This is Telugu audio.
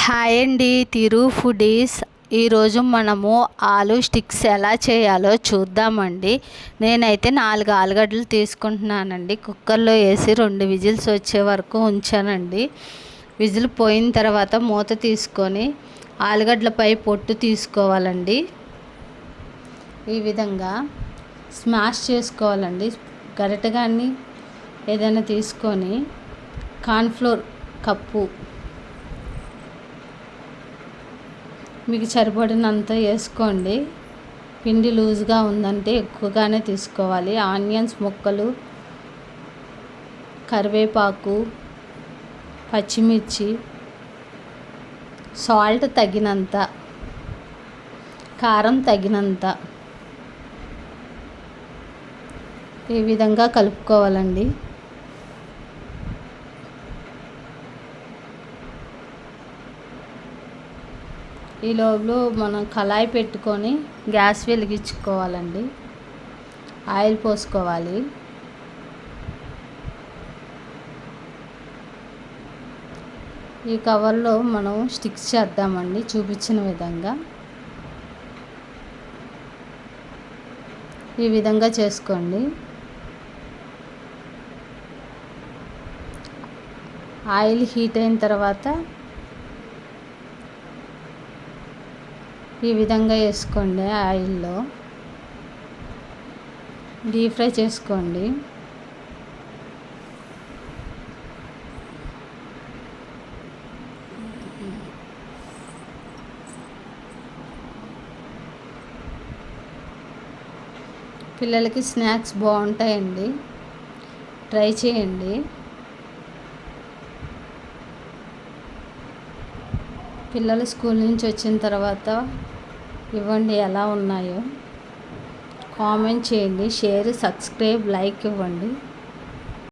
హాయ్ అండి, తిరు ఫుడీస్. ఈరోజు మనము ఆలు స్టిక్స్ ఎలా చేయాలో చూద్దామండి. నేనైతే 4 ఆలుగడ్డలు తీసుకుంటున్నానండి. కుక్కర్లో వేసి 2 విజిల్స్ వచ్చే వరకు ఉంచానండి. విజిల్ పోయిన తర్వాత మూత తీసుకొని ఆలుగడ్డలపై పొట్టు తీసుకోవాలండి. ఈ విధంగా స్మాష్ చేసుకోవాలండి. గరిటె కానీ ఏదైనా తీసుకొని కార్న్ఫ్లోర్ కప్పు మీకు సరిపడినంత వేసుకోండి. పిండి లూజ్గా ఉందంటే ఎక్కువగానే తీసుకోవాలి. ఆనియన్స్ ముక్కలు, కరివేపాకు, పచ్చిమిర్చి, సాల్ట్ తగినంత, కారం తగినంత ఈ విధంగా కలుపుకోవాలండి. ఈ లోపల మనం కళాయి పెట్టుకొని గ్యాస్ వెలిగించుకోవాలండి. ఆయిల్ పోసుకోవాలి. ఈ కవర్లో మనం స్టిక్స్ చేద్దామండి చూపించిన విధంగా. ఈ విధంగా చేసుకోండి. ఆయిల్ హీట్ అయిన తర్వాత ఈ విధంగా వేసుకోండి. ఆయిల్లో డీప్ ఫ్రై చేసుకోండి. పిల్లలకి స్నాక్స్ బాగుంటాయండి, ట్రై చేయండి. పిల్లలు స్కూల్ నుంచి వచ్చిన తర్వాత ఇవ్వండి ఎలా ఉన్నాయో. కామెంట్ చేయండి, షేర్, సబ్స్క్రైబ్, లైక్ ఇవ్వండి.